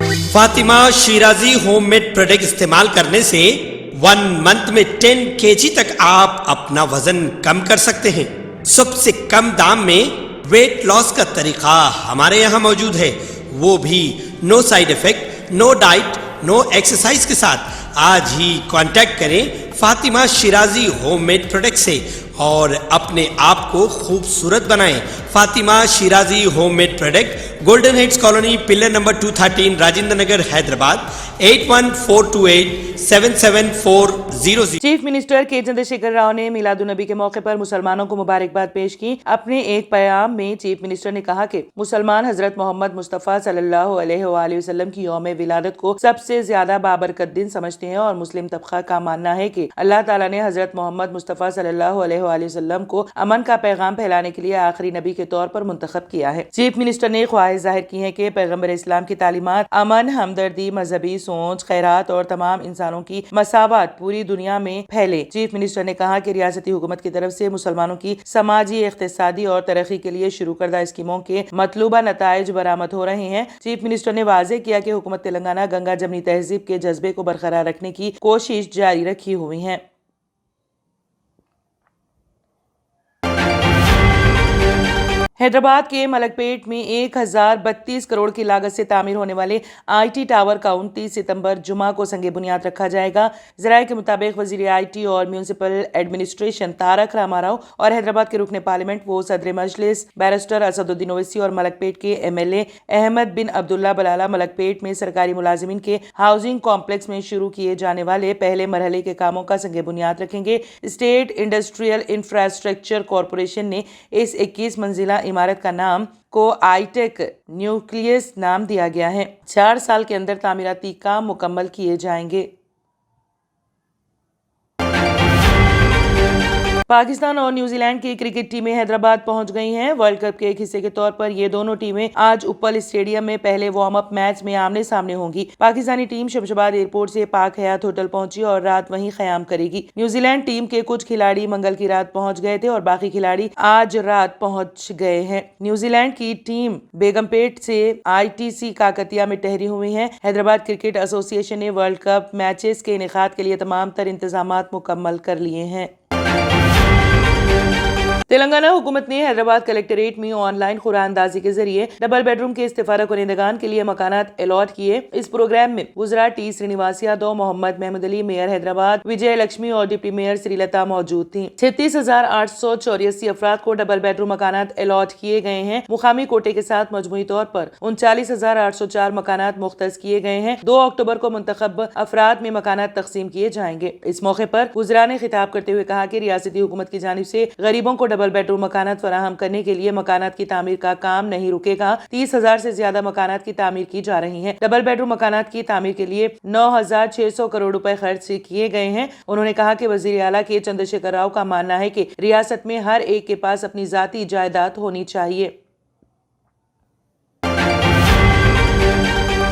Fatima Shirazi home made product استعمال کرنے سے 1 منتھ میں 10 kg تک آپ اپنا وزن کم کر سکتے ہیں۔ سب سے کم دام میں ویٹ لاس کا طریقہ ہمارے یہاں موجود ہے، وہ بھی no side effect, no diet, no exercise کے ساتھ۔ آج ہی کانٹیکٹ کریں Fatima Shirazi home made product سے اور اپنے آپ کو خوبصورت بنائیں۔ Fatima Shirazi home made product, Golden Heights Colony, pillar number 213، Rajendra Nagar, Hyderabad, 8142877400۔ Chief minister K Chandra Shekhar Rao نے میلاد النبی کے موقع پر مسلمانوں کو مبارکباد پیش کی۔ اپنے ایک پیام میں چیف منسٹر نے کہا کہ مسلمان حضرت محمد مصطفیٰ صلی اللہ علیہ وآلہ وسلم کی یوم ولادت کو سب سے زیادہ بابرکت دن سمجھتے ہیں، اور مسلم طبقہ کا ماننا ہے کہ اللہ تعالیٰ نے حضرت محمد مصطفیٰ صلی اللہ علیہ وآلہ وسلم کو امن کا پیغام پھیلانے کے لیے آخری نبی کے طور پر منتخب کیا ہے۔ چیف منسٹر نے خواہش ظاہر کی ہے کہ پیغمبر اسلام کی تعلیمات امن، ہمدردی، مذہبی سوچ، خیرات اور تمام انسانوں کی مساوات پوری دنیا میں پھیلے۔ چیف منسٹر نے کہا کہ ریاستی حکومت کی طرف سے مسلمانوں کی سماجی، اقتصادی اور ترقی کے لیے شروع کردہ اسکیموں کے مطلوبہ نتائج برآمد ہو رہے ہیں۔ چیف منسٹر نے واضح کیا کہ حکومت تلنگانہ گنگا جمنی تہذیب کے جذبے کو برقرار رکھنے کی کوشش جاری رکھی ہوئی ہے۔ حیدرآباد کے ملک پیٹ میں 1032 کروڑ کی لاگت سے تعمیر ہونے والے آئی ٹی ٹاور کا 29 ستمبر جمعہ کو سنگ بنیاد رکھا جائے گا۔ ذرائع کے مطابق وزیر آئی ٹی اور میونسپل ایڈمنسٹریشن تارک راما راؤ اور حیدرآباد کے رکن پارلیمنٹ و صدر مجلس بیرسٹر اسد الدین اویسی اور ملک پیٹ کے ایم ایل اے احمد بن عبداللہ بلالہ ملک پیٹ میں سرکاری ملازمین کے ہاؤسنگ کمپلیکس میں شروع کیے جانے والے پہلے مرحلے کے کاموں کا سنگ بنیاد رکھیں گے۔ اسٹیٹ انڈسٹریل انفراسٹرکچر کارپوریشن نے اس 21 منزلہ عمارت کا نام کو آئی ٹیک نیوکلیس نام دیا گیا ہے۔ 4 سال کے اندر تعمیراتی کام مکمل کیے جائیں گے۔ پاکستان اور نیوزی لینڈ کی کرکٹ ٹیمیں حیدرآباد پہنچ گئی ہیں۔ ورلڈ کپ کے ایک حصے کے طور پر یہ دونوں ٹیمیں آج اپل اسٹیڈیم میں پہلے وارم اپ میچ میں آمنے سامنے ہوں گی۔ پاکستانی ٹیم شمشاباد ایئرپورٹ سے پاک حیات ہوٹل پہنچی اور رات وہیں قیام کرے گی۔ نیوزی لینڈ ٹیم کے کچھ کھلاڑی منگل کی رات پہنچ گئے تھے اور باقی کھلاڑی آج رات پہنچ گئے ہیں۔ نیوزی لینڈ کی ٹیم بیگم پیٹ سے آئی ٹی سی کاکتیہ میں ٹھہری ہوئی ہے۔ حیدرآباد کرکٹ ایسوسی ایشن نے ورلڈ کپ میچز کے انعقاد کے لیے تمام تر انتظامات مکمل کر لیے ہیں۔ تلنگانہ حکومت نے حیدرآباد کلیکٹریٹ میں آن لائن قرعہ اندازی کے ذریعے ڈبل بیڈ روم کے استفادہ کنندگان کے لیے مکانات الاٹ کیے۔ اس پروگرام میں وزراء ٹی سرینیواس یادو، محمد محمود علی، میئر حیدرآباد وجے لکشمی اور ڈپٹی میئر سری لتا موجود تھیں۔ 36,884 افراد کو ڈبل بیڈ روم مکانات الاٹ کیے گئے ہیں۔ مقامی کوٹے کے ساتھ مجموعی طور پر 39,804 مکانات مختص کیے گئے ہیں۔ 2 اکتوبر کو منتخب افراد میں مکانات تقسیم کیے جائیں گے۔ اس موقع پر وزراء نے خطاب کرتے ہوئے کہا کہ ریاستی حکومت کی جانب سے غریبوں کو ڈبل بیڈ روم مکانات فراہم کرنے کے لیے مکانات کی تعمیر کا کام نہیں رکے گا۔ 30,000 سے زیادہ مکانات کی تعمیر کی جا رہی ہے۔ ڈبل بیڈ روم مکانات کی تعمیر کے لیے 9,600 کروڑ روپے خرچ کیے گئے ہیں۔ انہوں نے کہا کہ وزیر اعلیٰ کے چندر شیکھر راؤ کا ماننا ہے کہ ریاست میں ہر ایک کے پاس اپنی ذاتی جائیداد ہونی چاہیے۔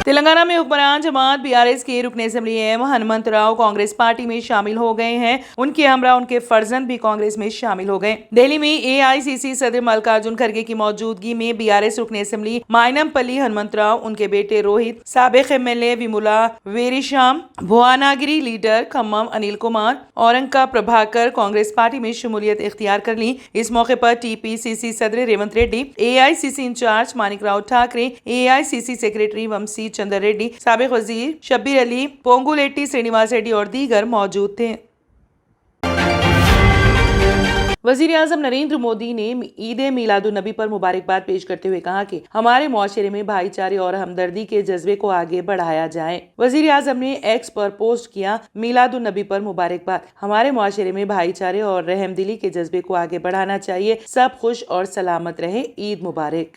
تلنگانہ میں حکمران جماعت BRS کے رکن اسمبلی ایم ہنمنت راؤ کانگریس پارٹی میں شامل ہو گئے ہیں۔ ان کے ہمراہ ان کے فرزند بھی کانگریس میں شامل ہو گئے۔ دہلی میں AICC صدر ملکارجن کھڑگے کی موجودگی میں BRS رکن اسمبلی مائنم پلی ہنمنت راؤ، ان کے بیٹے روہت، سابق MLA ویمولا ویریشام، بھواناگری leader Khammam Anil Kumar, اورنکا Prabhakar Congress party میں شمولیت اختیار کر لی۔ اس موقع پر TPCC صدر Revanth Reddy, AICC incharge Manik Rao Thakre, AICC secretary Vamsi Chander Reddy, سابق وزیر شبیر علی، پونگولیٹی سرینیواس ریڈی اور دیگر موجود تھے۔ وزیر اعظم نریندر مودی نے عید میلاد النبی پر مبارکباد پیش کرتے ہوئے کہا کہ ہمارے معاشرے میں بھائی چارے اور ہمدردی کے جذبے کو آگے بڑھایا جائے۔ وزیر اعظم نے ایکس پر پوسٹ کیا، میلاد النبی پر مبارکباد۔ ہمارے معاشرے میں بھائی چارے اور رحم دلی کے جذبے کو آگے بڑھانا چاہیے۔ سب خوش اور سلامت رہے، عید مبارک۔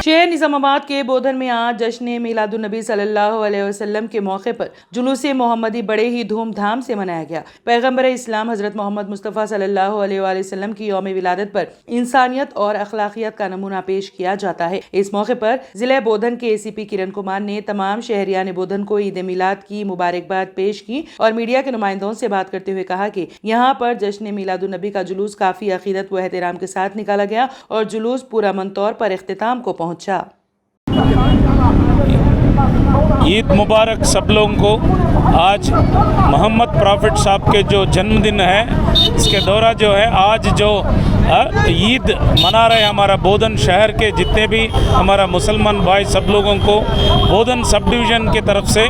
شہر اسلام آباد کے بودھن میں آج جشن میلاد النبی صلی اللہ علیہ وسلم کے موقع پر جلوس محمدی بڑے ہی دھوم دھام سے منایا گیا۔ پیغمبر اسلام حضرت محمد مصطفیٰ صلی اللہ علیہ وآلہ وسلم کی یوم ولادت پر انسانیت اور اخلاقیات کا نمونہ پیش کیا جاتا ہے۔ اس موقع پر ضلع بودھن کے ACP کرن کمار نے تمام شہریان بودھن کو عید میلاد کی مبارکباد پیش کی اور میڈیا کے نمائندوں سے بات کرتے ہوئے کہا کہ یہاں پر جشن میلاد النبی کا جلوس کافی عقیدت و احترام کے ساتھ نکالا گیا اور جلوس پرامن طور پر اختتام کو پہنچا۔ عید مبارک سب لوگوں کو۔ آج محمد پرافٹ صاحب کے جو جنم دن ہے، اس کے دورہ جو ہے آج جو عید منا رہے ہمارا بودھن شہر کے جتنے بھی ہمارا مسلمان بھائی سب لوگوں کو بودھن سب ڈویژن کی طرف سے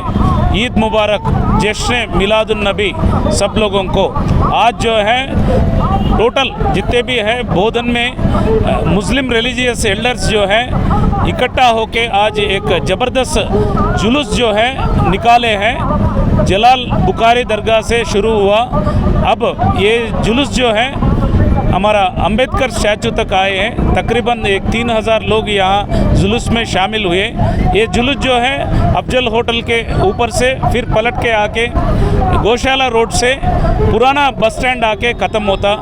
عید مبارک، جشن میلاد النبی سب لوگوں کو۔ آج جو ہے ٹوٹل جتنے بھی ہے بودھن میں مسلم ریلیجیس ایلڈرز جو ہے اکٹھا ہو کے آج ایک زبردست جلوس جو ہے نکالے ہیں۔ جلال بخاری درگاہ سے شروع ہوا، اب یہ جلوس جو ہے ہمارا امبیدکر اسٹیچو تک آئے ہیں۔ تقریباً 3000 لوگ یہاں جلوس میں شامل ہوئے۔ یہ جلوس جو ہے افضل ہوٹل کے اوپر سے پھر پلٹ کے آ کے گوشالہ روڈ سے پرانا بس سٹینڈ آ کے ختم ہوتا۔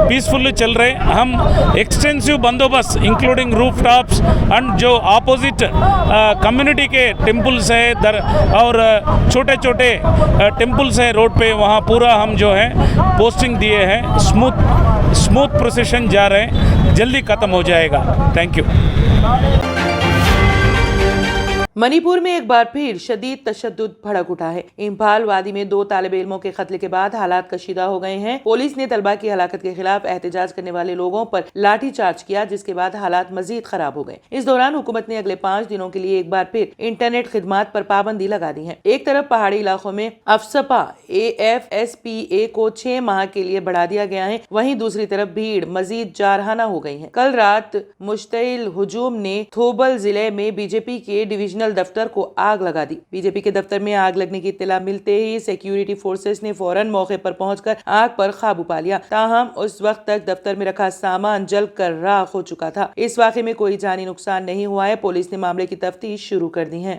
پیسفلی چل رہے ہم ایکسٹینسو بندوبست انکلوڈنگ روف ٹاپس اینڈ جو اپوزٹ کمیونٹی کے ٹیمپلس ہے اور چھوٹے چھوٹے ٹیمپلس ہے روڈ پہ، وہاں پورا ہم جو ہے پوسٹنگ دیے ہیں۔ اسموتھ پروسیشن جا رہے ہیں، جلدی ختم ہو جائے گا۔ Thank you. منی پور میں ایک بار پھر شدید تشدد بھڑک اٹھا ہے۔ امپھال وادی میں 2 طالب علموں کے قتل کے بعد حالات کشیدہ ہو گئے ہیں۔ پولیس نے طلبہ کی ہلاکت کے خلاف احتجاج کرنے والے لوگوں پر لاٹھی چارج کیا، جس کے بعد حالات مزید خراب ہو گئے۔ اس دوران حکومت نے اگلے 5 دنوں کے لیے ایک بار پھر انٹرنیٹ خدمات پر پابندی لگا دی ہے۔ ایک طرف پہاڑی علاقوں میں افسپا AFSPA کو 6 ماہ کے لیے بڑھا دیا گیا ہے، وہیں دوسری طرف بھیڑ مزید جارحانہ ہو گئی ہے۔ کل رات مشتعل ہجوم نے تھوبل ضلع میں BJP کے ڈویژنل دفتر کو آگ لگا دی۔ BJP کے دفتر میں آگ لگنے کی اطلاع ملتے ہی سیکیورٹی فورسز نے فوراً موقع پر پہنچ کر آگ پر قابو پا لیا، تاہم اس وقت تک دفتر میں رکھا سامان جل کر راکھ ہو چکا تھا۔ اس واقعے میں کوئی جانی نقصان نہیں ہوا ہے۔ پولیس نے معاملے کی تفتیش شروع کر دی ہے۔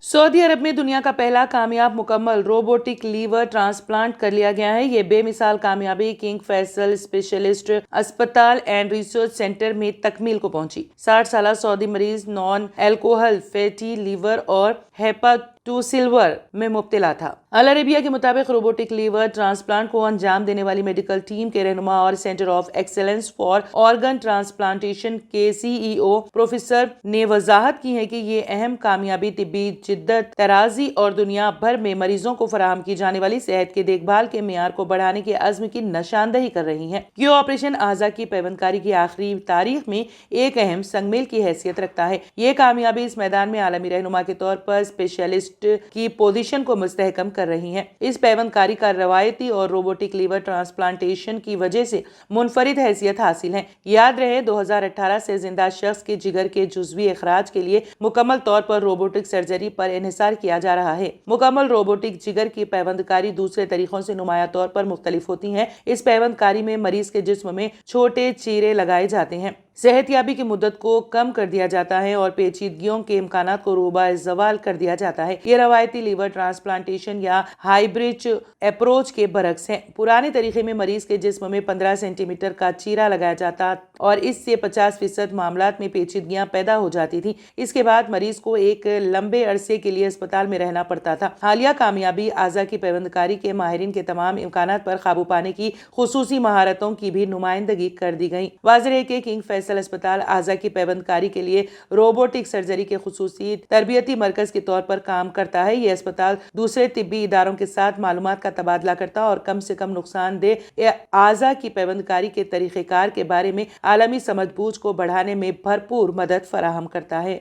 سعودی عرب میں دنیا کا پہلا کامیاب مکمل روبوٹک لیور ٹرانسپلانٹ کر لیا گیا ہے۔ یہ بے مثال کامیابی کنگ فیصل اسپیشلسٹ اسپتال اینڈ ریسرچ سینٹر میں تکمیل کو پہنچی۔ 60 سالہ سعودی مریض نان الکوہل فیٹی لیور اور ہیپاٹوسلور میں مبتلا تھا۔ العربیہ کے مطابق روبوٹک لیور ٹرانسپلانٹ کو انجام دینے والی میڈیکل ٹیم کے رہنما اور centre of excellence for organ transplantation کے CEO پروفیسر نے وضاحت کی ہے کہ یہ اہم کامیابی طبی جدت طرازی اور دنیا بھر میں مریضوں کو فراہم کی جانے والی صحت کے دیکھ بھال کے معیار کو بڑھانے کے عزم کی نشاندہی کر رہی ہے۔ یہ آپریشن اعضاء کی پیوندکاری کی آخری تاریخ میں ایک اہم سنگ میل کی حیثیت رکھتا ہے۔ یہ کامیابی اس میدان میں عالمی رہنما کے طور پر اسپیشلسٹ کی پوزیشن کو مستحکم کر رہی ہیں۔ اس پیوندکاری کا روایتی اور روبوٹک لیور ٹرانسپلانٹیشن کی وجہ سے منفرد حیثیت حاصل ہے۔ یاد رہے 2018 سے زندہ شخص کے جگر کے جزوی اخراج کے لیے مکمل طور پر روبوٹک سرجری پر انحصار کیا جا رہا ہے۔ مکمل روبوٹک جگر کی پیوندکاری دوسرے طریقوں سے نمایاں طور پر مختلف ہوتی ہے۔ اس پیوندکاری میں مریض کے جسم میں چھوٹے چیرے لگائے جاتے ہیں، صحت یابی کی مدت کو کم کر دیا جاتا ہے اور پیچیدگیوں کے امکانات کو روبہ زوال کر دیا جاتا ہے۔ یہ روایتی لیور ٹرانسپلانٹیشن یا ہائبرڈ اپروچ کے برعکس ہے۔ پرانے طریقے میں مریض کے جسم میں 15 سینٹی میٹر کا چیرا لگایا جاتا اور اس سے 50% معاملات میں پیچیدگیاں پیدا ہو جاتی تھی۔ اس کے بعد مریض کو ایک لمبے عرصے کے لیے اسپتال میں رہنا پڑتا تھا۔ حالیہ کامیابی اعضاء کی پیوندکاری کے ماہرین کے تمام امکانات پر قابو پانے کی خصوصی مہارتوں کی بھی نمائندگی کر دی گئی۔ واضح ہے کہ کنگ فیصل اسپتال اعضاء کی پیوندکاری کے لیے روبوٹک سرجری کے خصوصی تربیتی مرکز کے طور پر کام کرتا ہے۔ یہ اسپتال دوسرے طبی اداروں کے ساتھ معلومات کا تبادلہ کرتا اور کم سے کم نقصان دہ اعضاء کی پیوندکاری کے طریقہ کار کے بارے میں عالمی سمجھ بوجھ کو بڑھانے میں بھرپور مدد فراہم کرتا ہے۔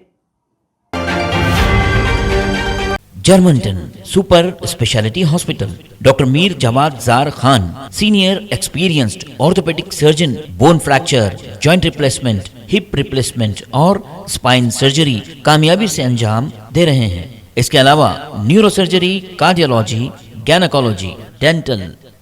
جرمنٹن super speciality hospital, doctor Mir Jawad Zar Khan, senior experienced orthopaedic surgeon, bone fracture, joint replacement, hip replacement اور اسپائن سرجری کامیابی سے انجام دے رہے ہیں۔ اس کے علاوہ neuro surgery, cardiology, gynaecology, dental,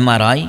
MRI,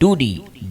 2D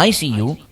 ICU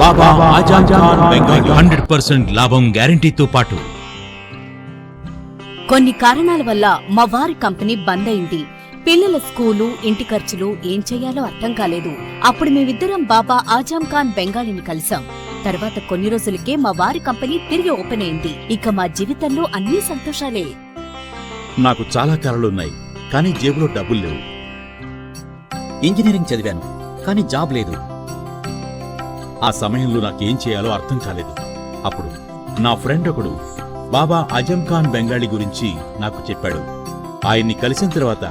Baba Azad Khan Bengali 100% లాభం గ్యారంటీతో పాటు కొన్ని కారణాల వల్ల మా వారి కంపెనీ బంద్ అయింది. పిల్లల స్కూలు, ఇంటి ఖర్చులు ఏం చెయ్యాలో అర్థం కాలేదు. అప్పుడు మేమిద్దరం బాబా ఆజాం ఖాన్ బెంగాలీని కలిసాం. తర్వాత కొన్ని రోజులకే మా వారి కంపెనీ తిరిగి ఓపెన్ అయింది. ఇక మా జీవితంలో అన్ని సంతోషాలే. నాకు చాలా కలలున్నాయి, కానీ జేబులో డబ్బులు లేవు. ఇంజనీరింగ్ చదివాను, కానీ జాబ్ లేదు. ఆ సమయంలో నాకేం చేయాలో అర్థం కాలేదు. అప్పుడు నా ఫ్రెండ్ ఒకడు బాబా ఆజం ఖాన్ బెంగాలీ గురించి నాకు చెప్పాడు. ఆయన్ని కలిసిన తర్వాత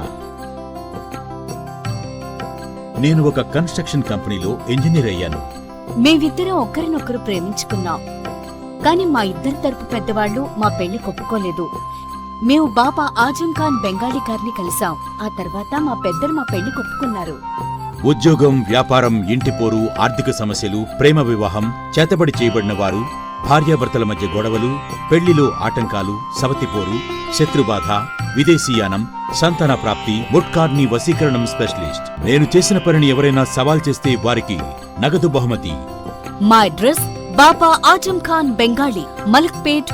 నేను ఒక కన్స్ట్రక్షన్ కంపెనీలో ఇంజనీర్ అయ్యాను. మేమిద్దరం ఒకరినొకరు ప్రేమించుకున్నాం. కాని మా ఇద్దరి తరపు పెద్దవాళ్లు మా పెళ్లి ఒప్పుకోలేదు. మేము బాబా ఆజం ఖాన్ బెంగాలీ గారిని కలిసాం. ఆ తర్వాత మా పెద్దలు మా పెళ్లి ఒప్పుకున్నారు. ఉద్యోగం, వ్యాపారం, ఇంటి పోరు, ఆర్థిక సమస్యలు, ప్రేమ వివాహం, చేతబడి చేయబడిన వారు, భార్యాభర్తల మధ్య గొడవలు, పెళ్లిలో ఆటంకాలు, సవతిపోరు, శత్రుబాధ, విదేశీయానం, సంతాన ప్రాప్తి, ముట్కార్ని వశీకరణం స్పెషలిస్ట్. నేను చేసిన పనిని ఎవరైనా సవాల్ చేస్తే వారికి నగదు బహుమతి. మా అడ్రస్ బాబా ఆజం ఖాన్ బెంగాలీ, మలక్పేట్,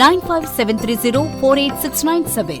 9573048697।